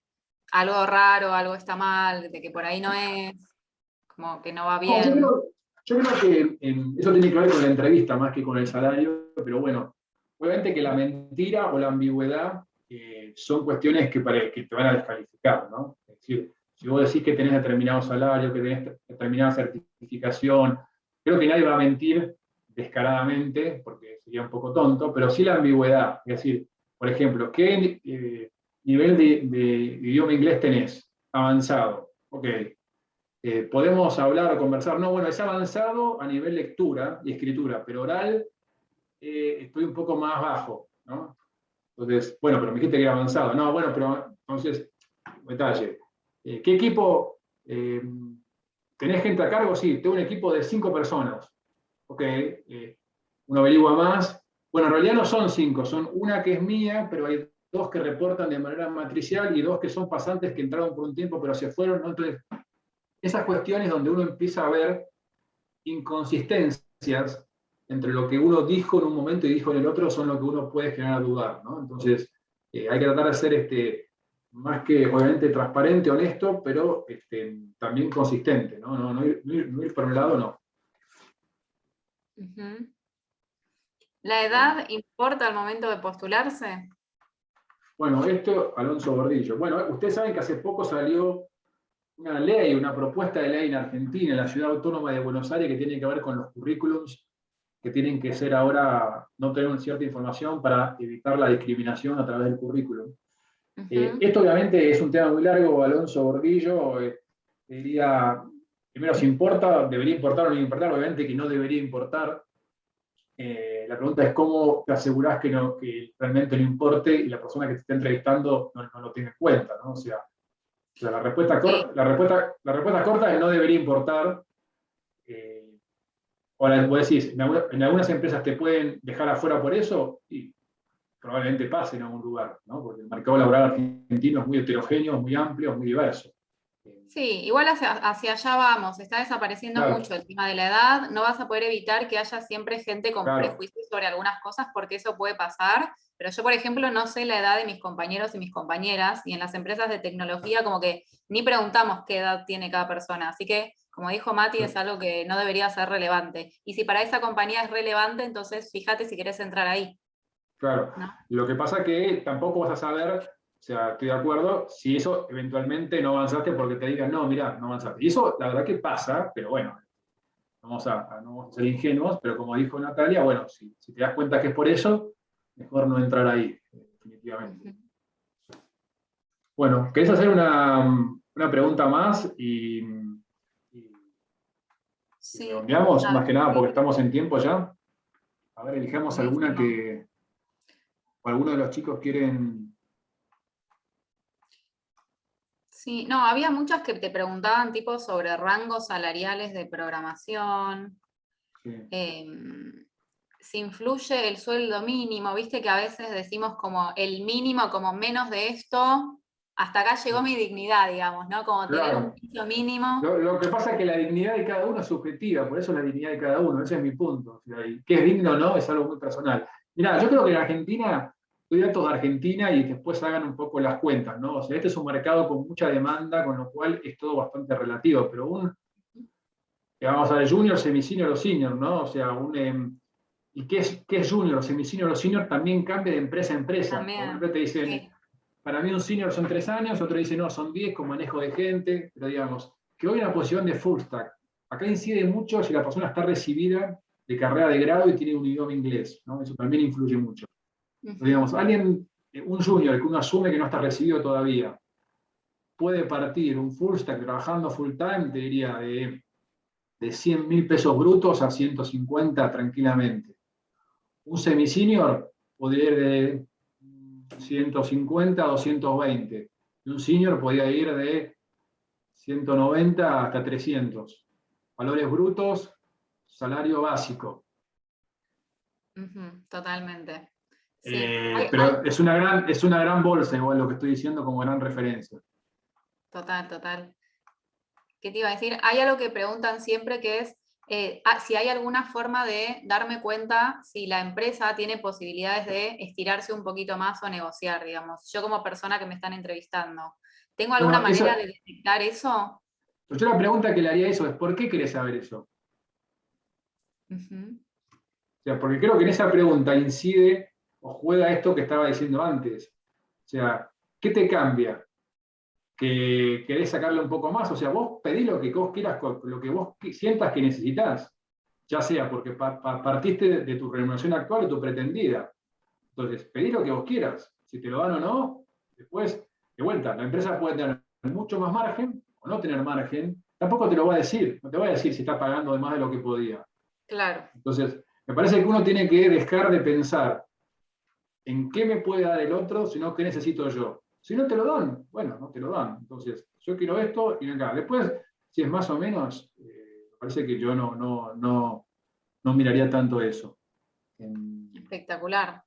algo raro, algo está mal, de que por ahí no es, como que no va No, bien. yo creo que eso tiene que ver con la entrevista más que con el salario, pero bueno, obviamente que la mentira o la ambigüedad son cuestiones que te van a descalificar, ¿no? Es decir, si vos decís que tenés determinado salario, que tenés determinada certificación, creo que nadie va a mentir descaradamente, porque sería un poco tonto, pero sí la ambigüedad. Es decir, por ejemplo, ¿qué nivel de idioma inglés tenés? Avanzado. Ok. podemos hablar o conversar. No, bueno, es avanzado a nivel lectura y escritura, pero oral estoy un poco más bajo, ¿no? Entonces, bueno, pero me dijiste que era avanzado. No, bueno, pero entonces, detalle. ¿Qué equipo? ¿Tenés gente a cargo? Sí, tengo un equipo de 5 personas. Ok, uno averigua más. Bueno, en realidad no son 5, son una que es mía, pero hay 2 que reportan de manera matricial y 2 que son pasantes que entraron por un tiempo, pero se fueron, ¿no? Entonces, esas cuestiones donde uno empieza a ver inconsistencias entre lo que uno dijo en un momento y dijo en el otro son lo que uno puede generar a dudar, ¿no? Entonces, hay que tratar de ser más que obviamente transparente, honesto, pero también consistente, ¿no? No ir por un lado, no. Ujú. ¿La edad importa al momento de postularse? Bueno, esto, Alonso Gordillo. Bueno, ustedes saben que hace poco salió una ley, una propuesta de ley en Argentina, en la Ciudad Autónoma de Buenos Aires, que tiene que ver con los currículums, que tienen que ser ahora, no tener una cierta información para evitar la discriminación a través del currículum. Ujú. Esto obviamente es un tema muy largo, Alonso Gordillo, diría, primero si importa, debería importar o no importar, obviamente que no debería importar. La pregunta es cómo te asegurás que realmente no importe y la persona que te está entrevistando no lo tenga en cuenta, ¿no? O sea, la respuesta, Sí. la respuesta corta es no debería importar. Ahora, vos decís, en algunas empresas te pueden dejar afuera por eso, y probablemente pase en algún lugar, ¿no? Porque el mercado laboral argentino es muy heterogéneo, muy amplio, muy diverso. Sí, igual hacia allá vamos, está desapareciendo Claro, mucho el tema de la edad, no vas a poder evitar que haya siempre gente con claro, prejuicios sobre algunas cosas porque eso puede pasar, pero yo por ejemplo no sé la edad de mis compañeros y mis compañeras y en las empresas de tecnología como que ni preguntamos qué edad tiene cada persona, así que como dijo Mati es algo que no debería ser relevante y si para esa compañía es relevante entonces fíjate si querés entrar ahí, claro. ¿no? Lo que pasa es que tampoco vas a saber, o sea, estoy de acuerdo, si eso eventualmente no avanzaste porque te digan, no, mira, no avanzaste. Y eso, la verdad que pasa, pero bueno, no vamos a ser ingenuos, pero como dijo Natalia, bueno, si te das cuenta que es por eso, mejor no entrar ahí, definitivamente. Ujú. Bueno, ¿querés hacer una pregunta más y Sí, redondeamos? a Más que ver. nada porque estamos en tiempo ya. A ver, elijamos alguna Buenísimo. o alguno de los chicos quieren. Sí, no, había muchas que te preguntaban tipo sobre rangos salariales de programación, Sí. si influye el sueldo mínimo, viste que a veces decimos como el mínimo, como menos de esto, hasta acá llegó mi dignidad, digamos, ¿no? Como tener un Claro. piso mínimo. Lo que pasa es que la dignidad de cada uno es subjetiva, por eso la dignidad de cada uno, ese es mi punto. O sea, y qué es digno o no es algo muy personal. Mirá, yo creo que en Argentina, doy datos de Argentina y después hagan un poco las cuentas, ¿no? O sea, este es un mercado con mucha demanda, con lo cual es todo bastante relativo, pero vamos a ver, junior, semi-senior o senior, ¿no? O sea, ¿y qué es junior, semi-senior o senior? También cambia de empresa a empresa. Porque También, te dicen, sí. para mí un senior son 3 años, otro dice, no, son 10 con manejo de gente, pero digamos, que hoy una posición de full stack. Acá incide mucho si la persona está recibida de carrera de grado y tiene un idioma inglés, ¿no? Eso también influye mucho. Pero, digamos, Ujú, alguien, un junior que uno asume que no está recibido todavía, puede partir un full stack trabajando full time, te diría, de 100.000 pesos brutos a 150 tranquilamente. Un semi-senior podría ir de 150 a 220. Y un senior podría ir de 190 hasta 300. Valores brutos, salario básico. ujú, totalmente. Sí, hay, Pero es una gran bolsa, igual lo que estoy diciendo como gran referencia. total, total. ¿Qué te iba a decir? Hay algo que preguntan siempre que es si hay alguna forma de darme cuenta si la empresa tiene posibilidades de estirarse un poquito más o negociar, digamos. Yo como persona que me están entrevistando, ¿tengo alguna Bueno, manera de detectar eso? yo la pregunta que le haría eso es, ¿por qué querés saber eso? Ujú, O sea, porque creo que en esa pregunta incide o juega esto que estaba diciendo antes. O sea, ¿qué te cambia? ¿Que querés sacarle un poco más? O sea, vos pedís lo que vos quieras, lo que vos sientas que necesitas, ya sea porque partiste de tu remuneración actual o tu pretendida. Entonces, pedí lo que vos quieras. Si te lo dan o no, después, de vuelta, la empresa puede tener mucho más margen o no tener margen, tampoco te lo va a decir, no te va a decir si está pagando de más de lo que podía. Claro. Entonces, me parece que uno tiene que dejar de pensar en qué me puede dar el otro, sino qué necesito yo. Si no te lo dan, bueno, no te lo dan. Entonces, yo quiero esto y acá. Después, si es más o menos, me parece que yo no miraría tanto eso. Espectacular.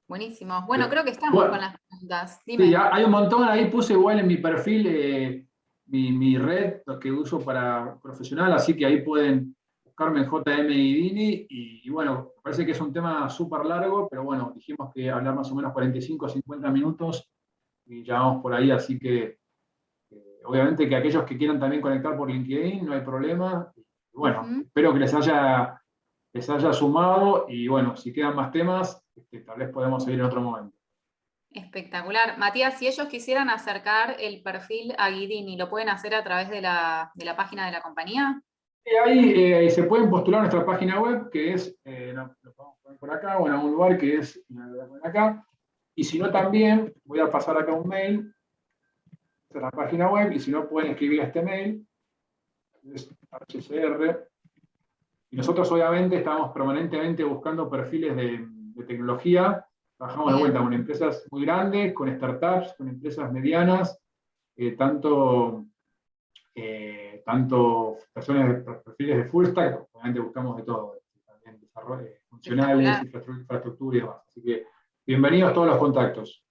Buenísimo. Bueno, Pero, creo que estamos con bueno, las preguntas. sí, Dime. hay un montón, ahí puse igual en mi perfil mi red lo que uso para profesional, así que ahí pueden buscarme en JM Guidini y bueno, parece que es un tema súper largo, pero bueno, dijimos que hablar más o menos 45 o 50 minutos y ya vamos por ahí, así que obviamente que aquellos que quieran también conectar por LinkedIn, no hay problema. Y bueno, Ujú. espero que les haya sumado y bueno, si quedan más temas, tal vez podemos seguir en otro momento. Espectacular. Matías, si ellos quisieran acercar el perfil a Guidini, ¿lo pueden hacer a través de la página de la compañía? Y ahí se pueden postular a nuestra página web, que es, lo podemos poner por acá, o en algún lugar que es, lo voy a poner acá. Y si no, también voy a pasar acá un mail, esta es la página web, y si no, pueden escribir a este mail, es HCR. Y nosotros, obviamente, estamos permanentemente buscando perfiles de tecnología. Trabajamos de vuelta Bien. con empresas muy grandes, con startups, con empresas medianas, tanto personas de perfiles de full stack, obviamente buscamos de todo, también desarrollo, funcionales, Espectacular. infraestructura y demás. Así que bienvenidos todos los contactos.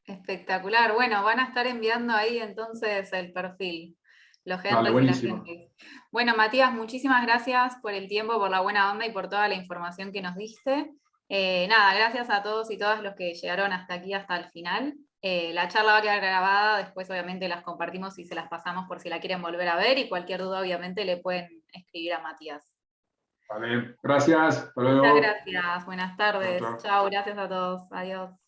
Espectacular. Bueno, van a estar enviando ahí entonces el perfil, los Dale, Henrys y las buenísimo. Henrys. Bueno, Matías, muchísimas gracias por el tiempo, por la buena onda y por toda la información que nos diste. Nada, gracias a todos y todas los que llegaron hasta aquí, hasta el final. La charla va a quedar grabada, después obviamente las compartimos y se las pasamos por si la quieren volver a ver y cualquier duda obviamente le pueden escribir a Matías. Vale, gracias, hasta Muchas luego. gracias, buenas Chao, tardes. chao. Chao, gracias a todos. Adiós.